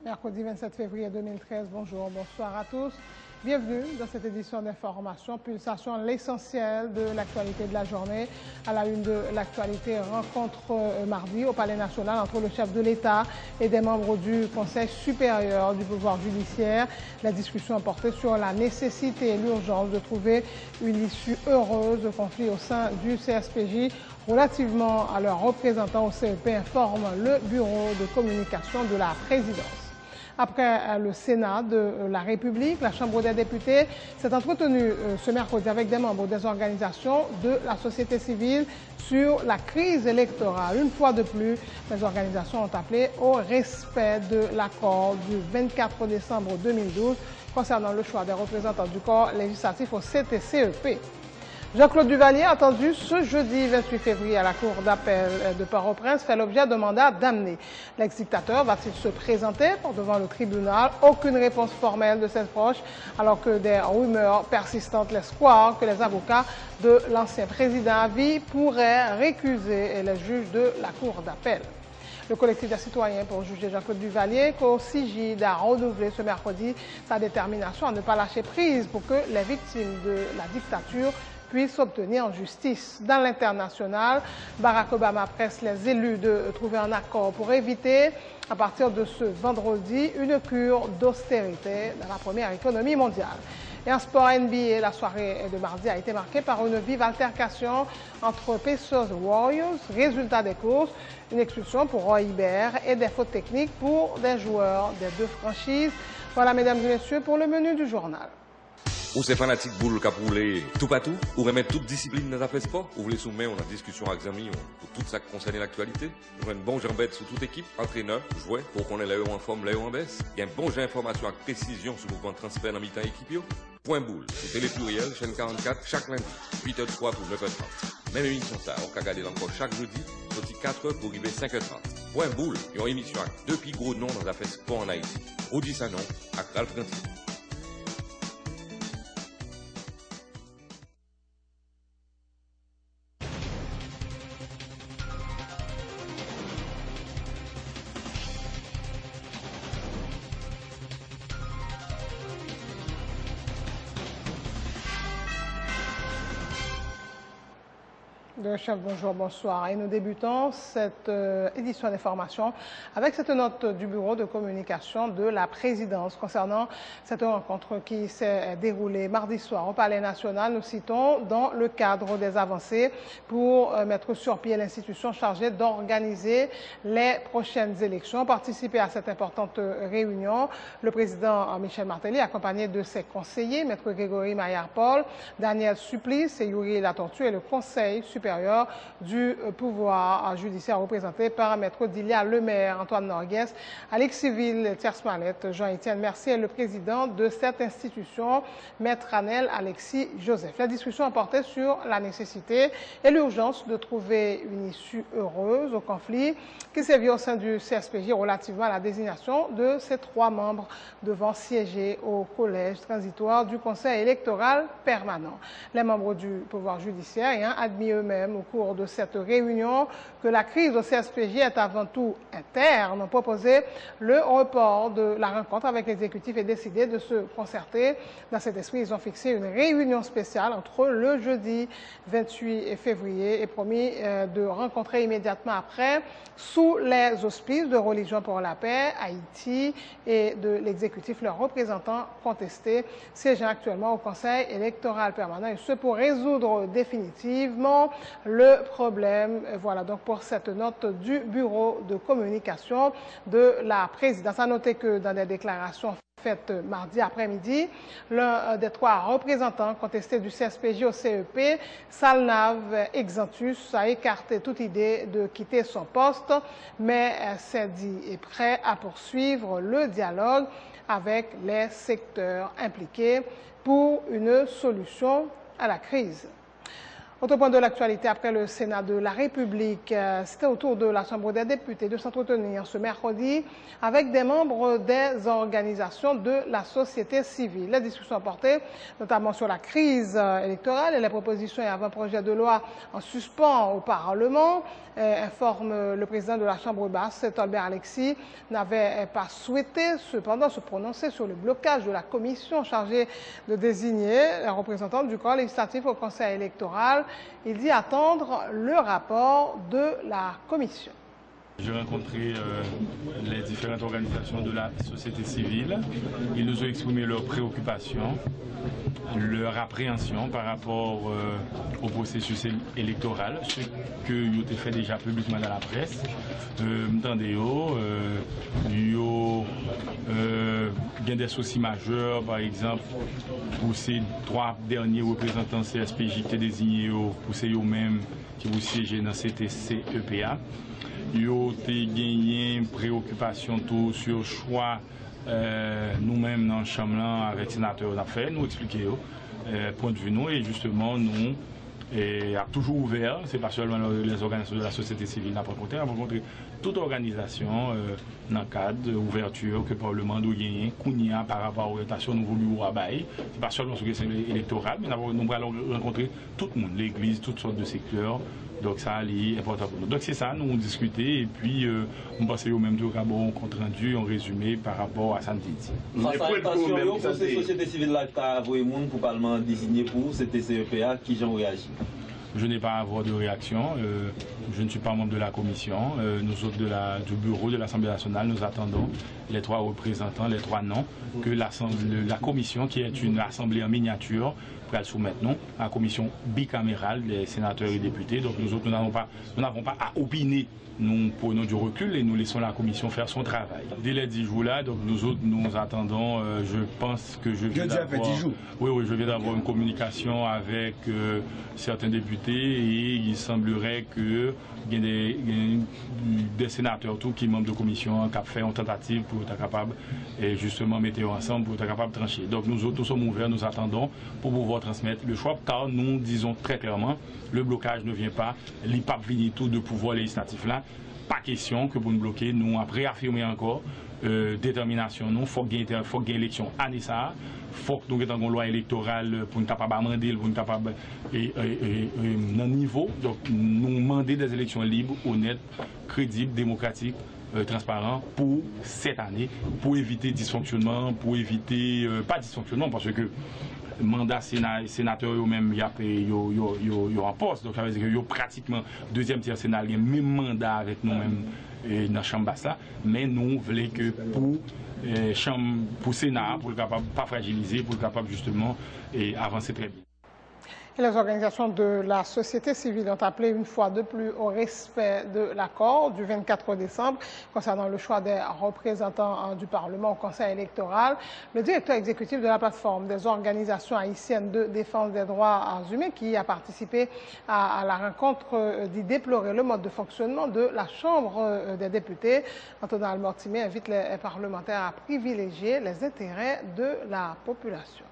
Mercredi 27 février 2013, bonjour, bonsoir à tous. Bienvenue dans cette édition d'information, pulsation l'essentiel de l'actualité de la journée. À la une de l'actualité, rencontre mardi au Palais national entre le chef de l'État et des membres du Conseil supérieur du pouvoir judiciaire. La discussion a porté sur la nécessité et l'urgence de trouver une issue heureuse au conflit au sein du CSPJ. Relativement à leurs représentants au CEP, informe le bureau de communication de la présidence. Après le Sénat de la République, la Chambre des députés s'est entretenue ce mercredi avec des membres des organisations de la société civile sur la crise électorale. Une fois de plus, les organisations ont appelé au respect de l'accord du 24 décembre 2012 concernant le choix des représentants du corps législatif au CTCEP. Jean-Claude Duvalier, attendu ce jeudi 28 février à la Cour d'appel de Port-au-Prince, fait l'objet d'un mandat d'amener. L'ex-dictateur va-t-il se présenter devant le tribunal? Aucune réponse formelle de ses proches, alors que des rumeurs persistantes laissent croire que les avocats de l'ancien président à vie pourraient récuser les juges de la Cour d'appel. Le collectif des citoyens pour juger Jean-Claude Duvalier, COCIJID, a renouvelé ce mercredi sa détermination à ne pas lâcher prise pour que les victimes de la dictature puissent obtenir en justice. Dans l'international, Barack Obama presse les élus de trouver un accord pour éviter, à partir de ce vendredi, une cure d'austérité dans la première économie mondiale. Et en sport NBA, la soirée de mardi a été marquée par une vive altercation entre Pacers et Warriors. Résultat des courses, une expulsion pour Roy Hibbert et des fautes techniques pour des joueurs des deux franchises. Voilà, mesdames et messieurs, pour le menu du journal. Ou c'est fanatique boule qui a roulé tout partout, ou remettre toute discipline dans l'affaire sport, ou voulez soumettre en discussion avec amis pour tout ça qui concerne l'actualité. Nous avons un bon jambette sur toute équipe, entraîneur, joueur, pour qu'on ait l'air en forme, l'air en baisse. Il y a un bon jeu d'information avec précision sur le mouvement de transfert dans mi-temps équipe. Point boule, c'est Télé Pluriel, chaîne 44, chaque lundi, 8h03 pour 9h30. Même émission ça, on peut regarder encore chaque jeudi, sorti 4h pour arriver 5h30. Point boule, il y a une émission avec deux plus gros noms dans l'affaire sport en Haïti. Audi Sanon, avec Ralph Ganti. Le chef, bonjour, bonsoir. Et nous débutons cette édition d'information avec cette note du bureau de communication de la présidence concernant cette rencontre qui s'est déroulée mardi soir au Palais national. Nous citons dans le cadre des avancées pour mettre sur pied l'institution chargée d'organiser les prochaines élections. Participé à cette importante réunion, le président Michel Martelly, accompagné de ses conseillers, maître Grégory Maillard-Paul, Daniel Supplice et Yuri Latortue, et le Conseil supérieur du pouvoir judiciaire représenté par maître Dilia Lemaire, Antoine Norgues, Alexis Ville, Tiersmalette, Jean-Étienne Mercier et le président de cette institution, maître Anel Alexis Joseph. La discussion a porté sur la nécessité et l'urgence de trouver une issue heureuse au conflit qui sévit au sein du CSPJ relativement à la désignation de ces 3 membres devant siéger au collège transitoire du Conseil électoral permanent. Les membres du pouvoir judiciaire ayant admis eux-mêmes au cours de cette réunion que la crise au CSPJ est avant tout interne, ont proposé le report de la rencontre avec l'exécutif et décidé de se concerter. Dans cet esprit, ils ont fixé une réunion spéciale entre le jeudi 28 février et promis de rencontrer immédiatement après sous les auspices de Religion pour la paix, Haïti et de l'exécutif, leurs représentants contestés siégeant actuellement au Conseil électoral permanent, et ce pour résoudre définitivement le problème. Voilà donc pour cette note du bureau de communication de la présidence. À noter que dans des déclarations faites mardi après-midi, l'un des 3 représentants contestés du CSPJ au CEP, Salnav Exantus, a écarté toute idée de quitter son poste, mais s'est dit prêt à poursuivre le dialogue avec les secteurs impliqués pour une solution à la crise. Autre point de l'actualité, après le Sénat de la République, c'était au tour de la Chambre des députés de s'entretenir ce mercredi avec des membres des organisations de la société civile. Les discussions portaient notamment sur la crise électorale et les propositions et avant-projets de loi en suspens au Parlement. Informe le président de la Chambre basse, Tolbert Alexis, n'avait pas souhaité cependant se prononcer sur le blocage de la commission chargée de désigner la représentante du corps législatif au Conseil électoral. Il dit attendre le rapport de la commission. J'ai rencontré les différentes organisations de la société civile. Ils nous ont exprimé leurs préoccupations, leur appréhension par rapport au processus électoral, ce que ils ont fait déjà publiquement dans la presse. Attendez, il y a des soucis majeurs, par exemple, pour ces 3 derniers représentants CSPJ désignés pour ces eux-mêmes qui vous siégez dans CTC-EPA. Il ont gagné une préoccupation tout sur le choix nous-mêmes dans la Chambre avec le sénateur d'affaires, nous expliquer point de vue nous et justement nous a toujours ouvert, c'est pas seulement les organisations de la société civile n'a pas rencontré, on a rencontré toute organisation dans le cadre d'ouverture que le Parlement doit gagner, par rapport à l'orientation nous voulons rabailler, c'est pas seulement sur le question électoral, mais nous allons rencontrer tout le monde, l'église, toutes sortes de secteurs. Donc ça est important pour nous. Donc c'est ça, nous on discuté et puis on passait au même tour à bon compte rendu, en résumé par rapport à samedi. Face à l'intention, pour cette société civile là qui a envoyé monde pour Parlement désigné pour CTC-EPA, qui ont réagi? Je n'ai pas à avoir de réaction. Je ne suis pas membre de la commission. Nous autres du bureau de l'Assemblée nationale, nous attendons les 3 représentants, les 3 noms, que la commission, qui est une assemblée en miniature, pour le soumettre nous, à la commission bicamérale des sénateurs et députés. Donc nous autres, nous n'avons pas à opiner. Nous prenons du recul et nous laissons la commission faire son travail. Dès les 10 jours là, donc nous autres, nous attendons, je pense que je viens d'avoir... Oui, je viens d'avoir une communication avec certains députés et il semblerait que il y a des sénateurs tout qui membres de commission qui ont fait une tentative pour être capable et justement mettre ensemble pour être capable de trancher. Donc nous autres, nous sommes ouverts, nous attendons pour pouvoir transmettre le choix car nous disons très clairement, le blocage ne vient pas, l'IPAP vient tout de pouvoir législatif là. Pas question que pour nous bloquer, nous avons réaffirmé encore détermination, nous, il faut gagner élection année ça, il faut que nous ayons une loi électorale pour nous capable amender, pour nous capable dans niveau, donc nous demander des élections libres, honnêtes, crédibles, démocratiques, transparents pour cette année, pour éviter dysfonctionnement, pas dysfonctionnement parce que mandat sénateur eux-mêmes ils en poste donc ça veut dire que pratiquement deuxième tiers Sénat le même mandat avec nous-mêmes dans la chambre basse là mais nous voulons que pour Sénat pour le capable pas fragiliser pour le capable justement avancer très bien. Et les organisations de la société civile ont appelé une fois de plus au respect de l'accord du 24 décembre concernant le choix des représentants du Parlement au Conseil électoral. Le directeur exécutif de la plateforme des organisations haïtiennes de défense des droits humains qui a participé à la rencontre dit déplorer le mode de fonctionnement de la Chambre des députés. Antonin Mortimer invite les parlementaires à privilégier les intérêts de la population.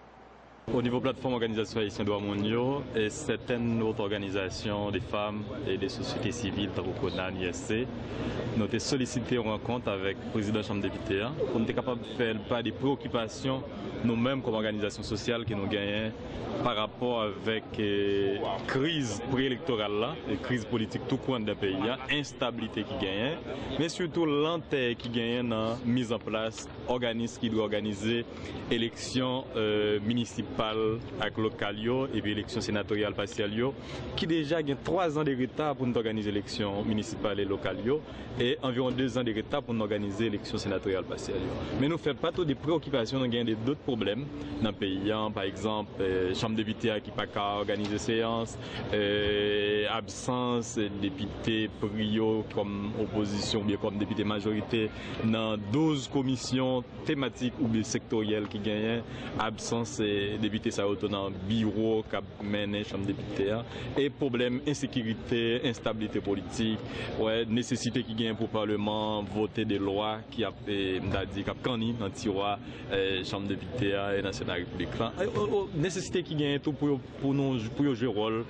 Au niveau plateforme organisation haïtienne droits mondiaux et certaines autres organisations des femmes et des sociétés civiles, Taroukonan, ISC, nous avons sollicité une rencontre avec le président de la Chambre des députés pour nous être capable de faire pas des préoccupations nous-mêmes comme organisation sociale qui nous gagnent par rapport avec la crise préélectorale, la crise politique tout coin d'un pays, instabilité qui gagne, mais surtout lenteur qui gagne dans la mise en place organismes qui doivent organiser élections municipales avec locales et puis élections sénatoriales partielles qui déjà ont 3 ans de retard pour nous organiser élections municipales et locales et environ 2 ans de retard pour nous organiser élections sénatoriales partielles. Mais nous ne faisons pas toutes des préoccupations, nous avons d'autres problèmes dans le pays, par exemple Chambre des députés qui n'a pas organiser séance, absence de députés prio comme opposition ou bien comme député majorité dans 12 commissions thématiques ou bien sectorielles qui gagnent, absence de député ça dans bureau qui mène chambre député et problème insécurité, instabilité politique, ouais, nécessité qui gagne pour le Parlement voter des lois qui a dit cani dans tiroir chambre député et national république. Nécessité qui gagne tout pour nous pour jouer rôle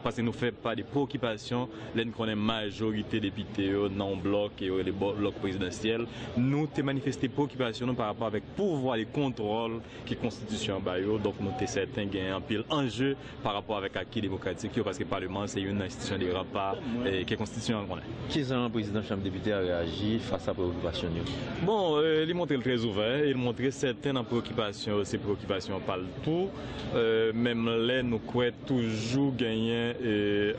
parce que nous fait pas des préoccupations, là nous connaît majorité députés dans bloc et les blocs présidentiels, nous te manifester préoccupation par rapport avec pouvoir et contrôle qui constitution bayo, donc nous sommes certains gagnent un pile enjeu par rapport avec acquis démocratique parce que le Parlement c'est une institution de rempart qui est constitution. Qui est le président de la Chambre des députés a réagi face à préoccupation? Bon, il montre très ouvert, il montre certaines préoccupations, ces préoccupations parlent tout, même là nous croyons toujours gagner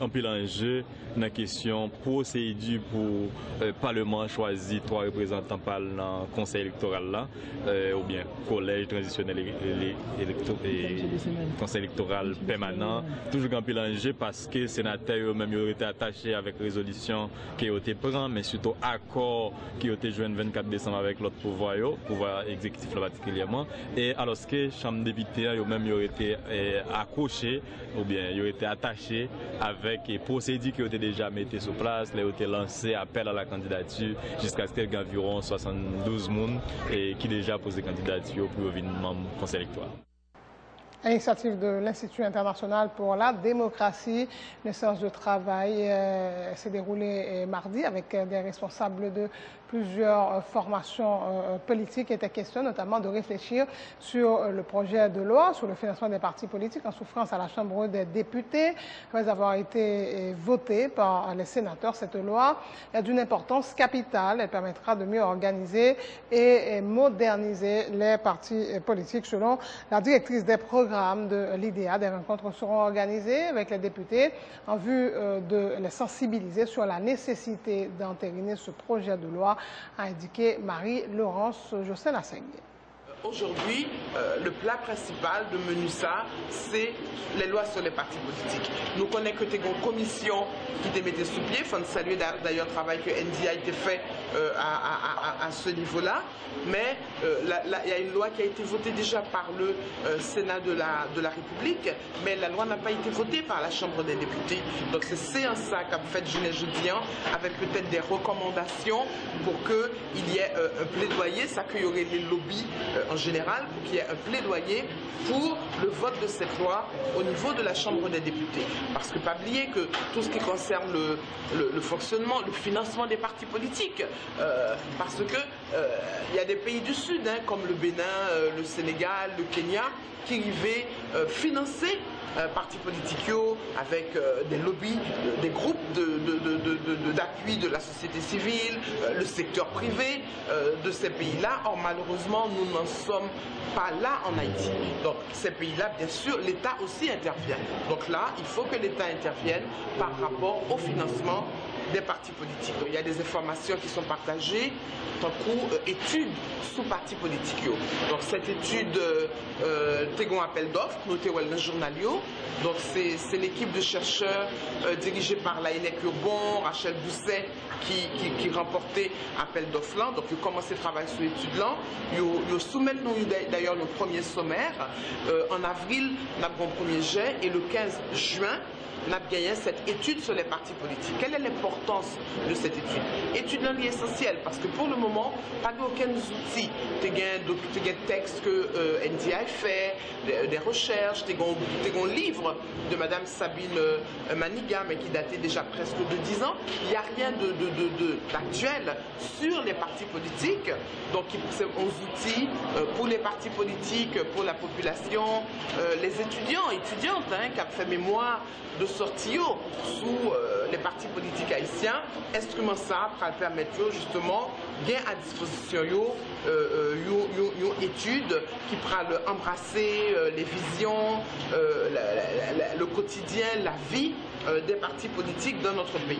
un pile enjeu dans la question procédure pour le Parlement choisir 3 représentants par le conseil électoral là, ou bien collège transitionnel et conseil électoral permanent, toujours un pile enjeu parce que les sénateurs eux-mêmes ont été attachés avec résolution qui ont été prise, mais surtout accord qui ont été joué le 24 décembre avec l'autre pouvoir exécutif particulièrement, et alors que la Chambre des députés eux-mêmes ont été accrochés ou bien ils ont été attachés avec les procédures qui ont été déjà mises sur place, ils ont été lancés appel à la candidature jusqu'à ce qu'il y ait environ 72 personnes qui déjà posé candidature pour devenir membre du conseil électoral. Initiative de l'Institut international pour la démocratie. Une séance de travail s'est déroulée mardi avec des responsables de plusieurs formations politiques. Il était question notamment de réfléchir sur le projet de loi sur le financement des partis politiques en souffrance à la Chambre des députés. Après avoir été votée par les sénateurs, cette loi est d'une importance capitale. Elle permettra de mieux organiser et moderniser les partis politiques selon la directrice des programmes de l'IDEA. Des rencontres seront organisées avec les députés en vue de les sensibiliser sur la nécessité d'entériner ce projet de loi, a indiqué Marie-Laurence Josselin-Asseng. Aujourd'hui, le plat principal de MENUSA, c'est les lois sur les partis politiques. Nous connaissons que tu as une commission qui te mettait sous pied. Il faut saluer d'ailleurs le travail que NDI a été fait à ce niveau-là. Mais il y a une loi qui a été votée déjà par le Sénat de la République, mais la loi n'a pas été votée par la Chambre des députés. Donc c'est un ça qu'a fait Jeunesse Jeudien, avec peut-être des recommandations pour qu'il y ait un plaidoyer, ça qu'il y aurait les lobbies en général, pour qu'il y ait un plaidoyer pour le vote de cette loi au niveau de la Chambre des députés. Parce que pas oublier que tout ce qui concerne le fonctionnement, le financement des partis politiques, parce que il y a des pays du Sud, hein, comme le Bénin, le Sénégal, le Kenya, qui arrivaient financer partis politiques avec des lobbies, des groupes d'appui de la société civile, le secteur privé de ces pays-là. Or, malheureusement, nous n'en sommes pas là en Haïti. Donc, ces pays-là, bien sûr, l'État aussi intervient. Donc là, il faut que l'État intervienne par rapport au financement des partis politiques. Donc, il y a des informations qui sont partagées, tant études sous partis politiques. Donc cette étude, Tégon appel d'offres, noté dans le journal. Donc c'est l'équipe de chercheurs dirigée par la INEC Bon, Rachel Bousset, qui remportait appel d'offres là. Donc ils ont commencé à travailler sur l'étude là. Ils soumettent d'ailleurs le premier sommaire. En avril, nous avons le premier jet et le 15 juin, on a gagné cette étude sur les partis politiques. Quelle est l'importance de cette étude? Étude est essentielle parce que pour le moment, pas d'aucun outil. Tu as des textes que NDI fait, des recherches, tu as un livre de Mme Sabine Maniga, mais qui datait déjà presque de 10 ans. Il n'y a rien d'actuel sur les partis politiques. Donc, c'est un outil pour les partis politiques, pour la population, les étudiants, étudiantes, hein, qui ont fait mémoire de sortie sous les partis politiques haïtiens. Instrument ça pour permettre justement bien à disposition une étude qui pourra embrasser les visions, le quotidien, la vie des partis politiques dans notre pays.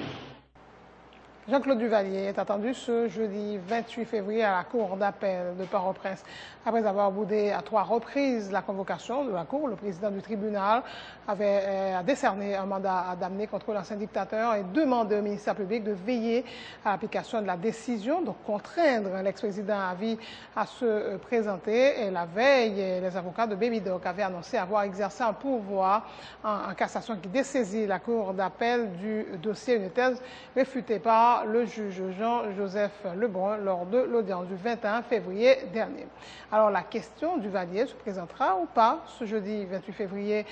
Jean-Claude Duvalier est attendu ce jeudi 28 février à la Cour d'appel de Port-au-Prince. Après avoir boudé à 3 reprises la convocation de la Cour, le président du tribunal avait décerné un mandat d'amener contre l'ancien dictateur et demandé au ministère public de veiller à l'application de la décision, donc contraindre l'ex-président à vie à se présenter. Et la veille, les avocats de Baby Doc avaient annoncé avoir exercé un pourvoi en cassation qui dessaisit la Cour d'appel du dossier, une thèse réfutée par le juge Jean-Joseph Lebrun lors de l'audience du 21 février dernier. Alors la question Duvalier se présentera ou pas ce jeudi 28 février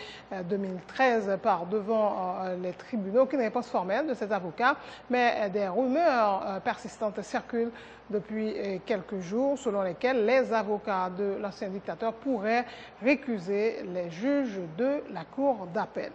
2013 par devant les tribunaux. Aucune réponse formelle de ces avocats, mais des rumeurs persistantes circulent depuis quelques jours selon lesquelles les avocats de l'ancien dictateur pourraient récuser les juges de la Cour d'appel.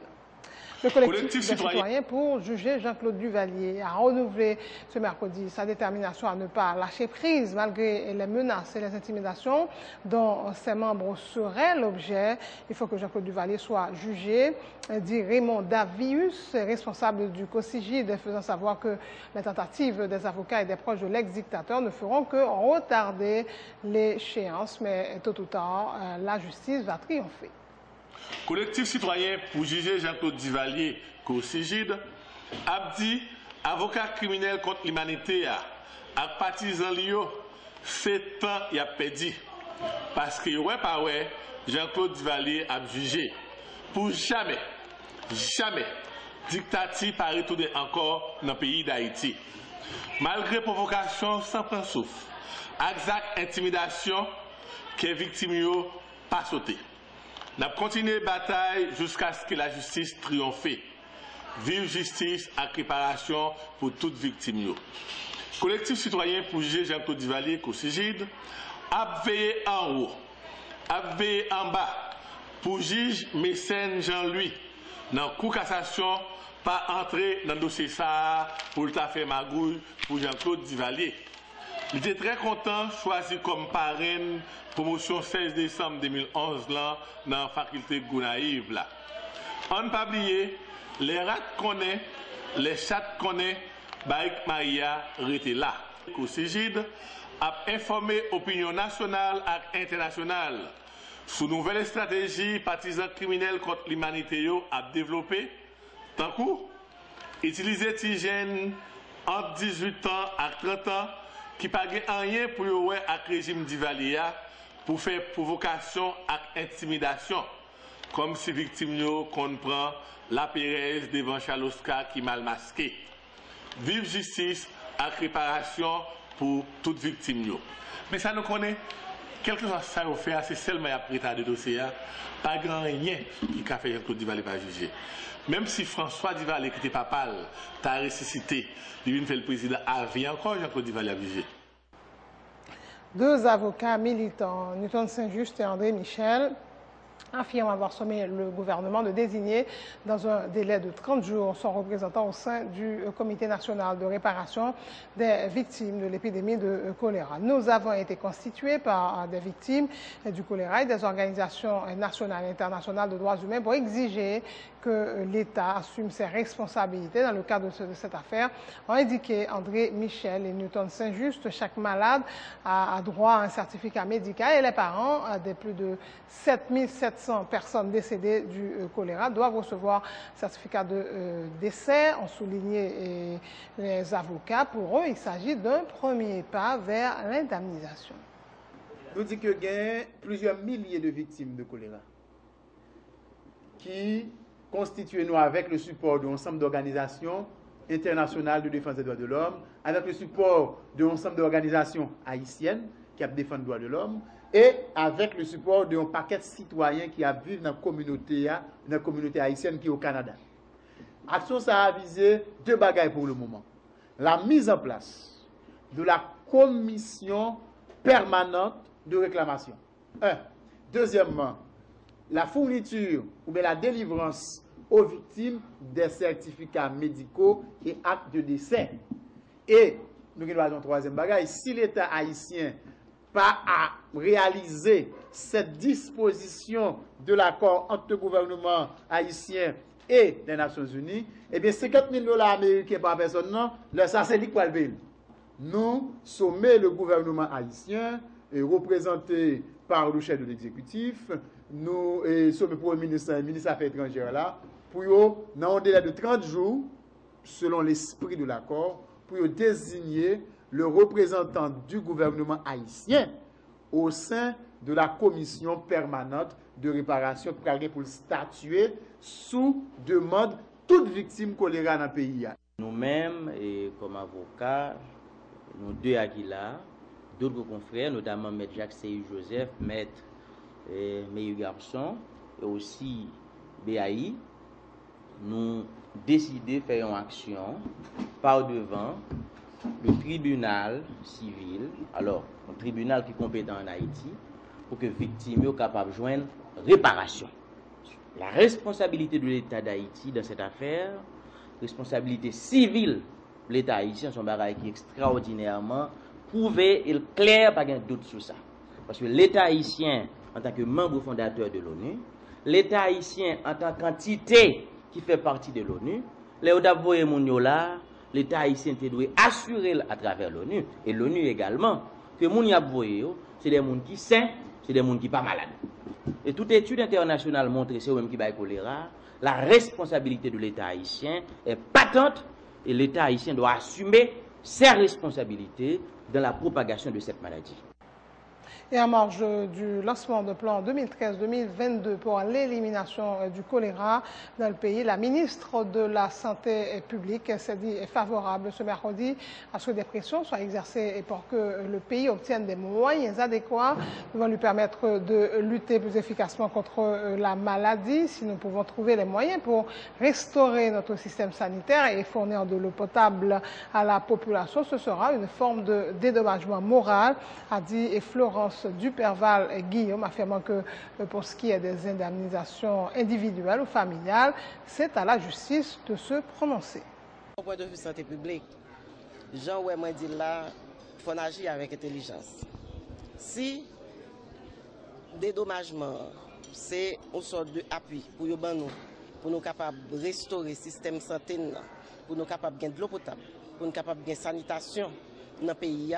Le collectif des citoyens pour juger Jean-Claude Duvalier a renouvelé ce mercredi sa détermination à ne pas lâcher prise malgré les menaces et les intimidations dont ses membres seraient l'objet. Il faut que Jean-Claude Duvalier soit jugé, dit Raymond Davius, responsable du COSIGID, faisant savoir que les tentatives des avocats et des proches de l'ex-dictateur ne feront que retarder l'échéance, mais tôt ou tard, la justice va triompher. Collectif citoyen pour juger Jean-Claude Duvalier, COSIGID, a dit avocat criminel contre l'humanité à partisan Lio, c'est temps il a perdu. Parce que ouais pas ouais, Jean-Claude Duvalier a jugé pour jamais dictature pas retourner encore dans le pays d'Haïti. Malgré provocation sans prendre souffle, exact intimidation que victime yo pas sauté. Nous avons continué la bataille jusqu'à ce que la justice triomphe. Vive justice et réparation pour toutes victimes. Collectif citoyen pour juger Jean-Claude Duvalier, COSIGID, a veillé en haut, a veillé en bas pour juge mécène Jean-Louis dans la Cour cassation, pas entrer dans le dossier ça pour le faire magouille pour Jean-Claude Duvalier. Il était très content choisi comme parraine promotion 16 décembre 2011 là, dans la faculté Gounaïve. Là. On ne pas oublier, les rats connaissent, les chats connaissent, Baïk Maria était là. COSIGID a informé l'opinion nationale et internationale sur nouvelle stratégie partisans criminels contre l'humanité a développé. Tant coup, utiliser des jeunes entre 18 ans et 30 ans qui pas rien pour le régime Duvalier pour faire provocation et intimidation, comme si victime qu'on prend la Pérez devant Chaloska qui mal masqué. Vive justice et réparation pour toutes victimes. Mais ça nous connaît, quelque chose ça nous fait, c'est seulement après de dossier, pas grand rien qui a fait Jean-Claude Duvalier pas juger. Même si François Duvalier qui était papal, t'a ressuscité, il vient faire le président à vie encore, Jean-Claude Duvalier a jugé. Deux avocats militants, Newton Saint-Just et André Michel, affirment avoir sommé le gouvernement de désigner dans un délai de 30 jours son représentant au sein du Comité national de réparation des victimes de l'épidémie de choléra. Nous avons été constitués par des victimes du choléra et des organisations nationales et internationales de droits humains pour exiger que l'État assume ses responsabilités dans le cadre de cette affaire, ont indiqué André Michel et Newton Saint-Just. Chaque malade a droit à un certificat médical et les parents des plus de 7700 personnes décédées du choléra doivent recevoir certificat de décès, ont souligné les avocats. Pour eux, il s'agit d'un premier pas vers l'indemnisation. Nous disons qu'il y a plusieurs milliers de victimes de choléra qui constituent nous avec le support d'un ensemble d'organisations internationales de défense des droits de l'homme, avec le support d'un ensemble d'organisations haïtiennes qui défendent les droits de l'homme, et avec le support d'un paquet de citoyens qui vivent dans la communauté haïtienne qui est au Canada. Action ça a visé deux bagailles pour le moment. La mise en place de la commission permanente de réclamation. Un. Deuxièmement, la fourniture ou bien la délivrance aux victimes des certificats médicaux et actes de décès. Et, nous avons un troisième bagage, si l'État haïtien pas à réaliser cette disposition de l'accord entre le gouvernement haïtien et des Nations Unies, eh bien, 50 000 $ américains par personne, non, ça, c'est lui qui va le payer. Nous sommet le gouvernement haïtien, représenté par le chef de l'exécutif, nous sommet le Premier ministre et le ministre des Affaires étrangères là, pour, dans un délai de 30 jours, selon l'esprit de l'accord, pour désigner le représentant du gouvernement haïtien au sein de la commission permanente de réparation pour statuer sous demande toute victime choléra dans le pays. Nous-mêmes, comme avocats, nous deux Aguilar, d'autres confrères, notamment M. Jacques Seyou Joseph, M. Meilleur Garçon, et aussi BAI, nous décidons de faire une action par devant le tribunal civil, alors un tribunal qui est compétent en Haïti, pour que les victimes soient capables de joindre réparation. La responsabilité de l'État d'Haïti dans cette affaire, responsabilité civile de l'État haïtien, son bagage qui est extraordinairement prouvé et clair, pas de doute sur ça. Parce que l'État haïtien, en tant que membre fondateur de l'ONU, l'État haïtien, en tant qu'entité qui fait partie de l'ONU, l'État haïtien doit assurer à travers l'ONU, et l'ONU également, que les gens c'est des gens qui sont sains, c'est des gens qui ne sont pas malades. Et toute étude internationale montre, c'est eux-mêmes qui baillent choléra, la responsabilité de l'État haïtien est patente et l'État haïtien doit assumer ses responsabilités dans la propagation de cette maladie. Et en marge du lancement de plan 2013-2022 pour l'élimination du choléra dans le pays, la ministre de la Santé publique s'est dit favorable ce mercredi à ce que des pressions soient exercées pour que le pays obtienne des moyens adéquats pouvant lui permettre de lutter plus efficacement contre la maladie. Si nous pouvons trouver les moyens pour restaurer notre système sanitaire et fournir de l'eau potable à la population, ce sera une forme de dédommagement moral, a dit Florence Duperval-Guillaume, affirmant que pour ce qui est des indemnisations individuelles ou familiales, c'est à la justice de se prononcer. Au point de vue santé publique, Jean Oué dit là, il faut agir avec intelligence. Si dédommagement, c'est une sorte d'appui pour nous capables de restaurer le système santé, pour nous capables de gagner de l'eau potable, pour nous capables de gagner sanitation dans le pays,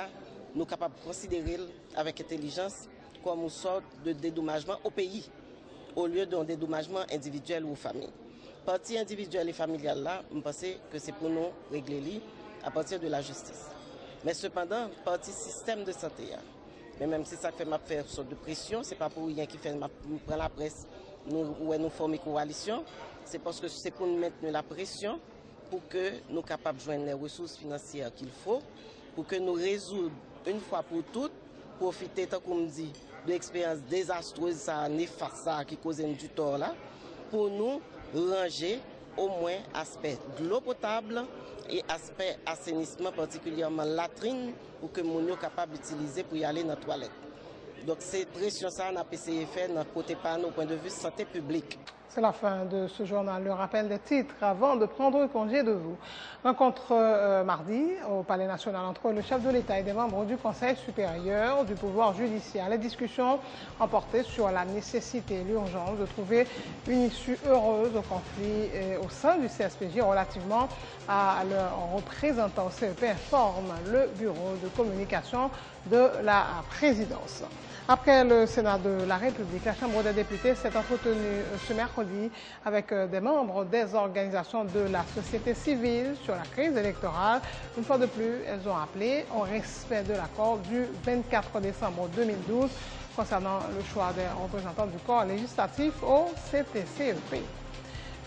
nous sommes capables de considérer avec intelligence comme une sorte de dédommagement au pays, au lieu d'un dédommagement individuel ou aux familles. Partie individuelle et familiale, là, je pense que c'est pour nous régler à partir de la justice. Mais cependant, partie système de santé, mais même si ça fait ma faire une sorte de pression, ce n'est pas pour rien qui fait prendre la presse, nous formons une coalition, c'est parce que c'est pour nous maintenir la pression pour que nous soyons capables de joindre les ressources financières qu'il faut, pour que nous résoudre une fois pour toutes, profiter, tant qu'on me dit, de l'expérience désastreuse, néfaste, qui cause du tort là, pour nous ranger au moins aspect de l'eau potable et aspect assainissement, particulièrement latrine, pour que nous soyons capables d'utiliser pour y aller dans la toilette. Donc, cette pression, ça, on a essayé de faire dans le côté par nous, au point de vue santé publique. C'est la fin de ce journal. Le rappel des titres avant de prendre congé de vous. Rencontre mardi au Palais national entre le chef de l'État et des membres du Conseil supérieur du pouvoir judiciaire. Les discussions ont porté sur la nécessité et l'urgence de trouver une issue heureuse au conflit au sein du CSPJ relativement à leur représentant. CEP informe le bureau de communication de la présidence. Après le Sénat de la République, la Chambre des députés s'est entretenue ce mercredi avec des membres des organisations de la société civile sur la crise électorale. Une fois de plus, elles ont appelé au respect de l'accord du 24 décembre 2012 concernant le choix des représentants du corps législatif au CTCEP.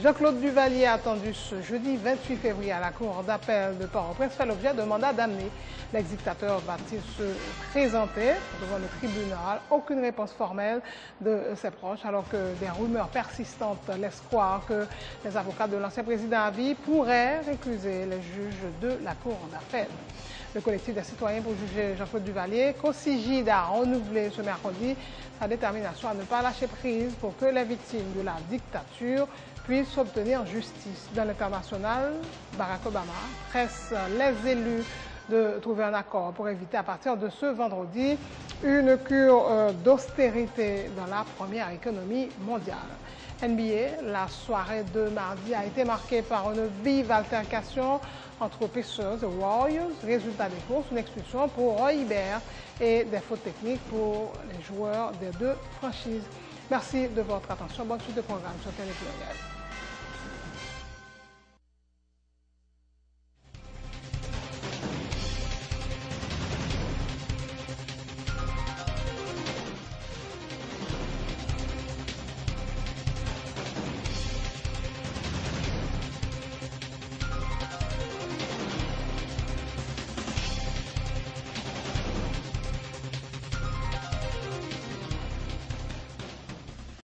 Jean-Claude Duvalier a attendu ce jeudi 28 février à la Cour d'appel de Port-au-Prince fait l'objet d'un mandat d'amener. L'ex-dictateur va-t-il se présenter devant le tribunal? Aucune réponse formelle de ses proches, alors que des rumeurs persistantes laissent croire que les avocats de l'ancien président à vie pourraient récuser les juges de la Cour d'appel. Le collectif des citoyens pour juger Jean-Claude Duvalier, COSIGID, a renouvelé ce mercredi sa détermination à ne pas lâcher prise pour que les victimes de la dictature puissent obtenir justice. Dans l'international, Barack Obama presse les élus de trouver un accord pour éviter à partir de ce vendredi une cure d'austérité dans la première économie mondiale. NBA, la soirée de mardi a été marquée par une vive altercation entre Pacers et Warriors. Résultat des courses, une expulsion pour Roy Hibbert et des fautes techniques pour les joueurs des deux franchises. Merci de votre attention. Bonne suite de programme sur Télé Pluriel.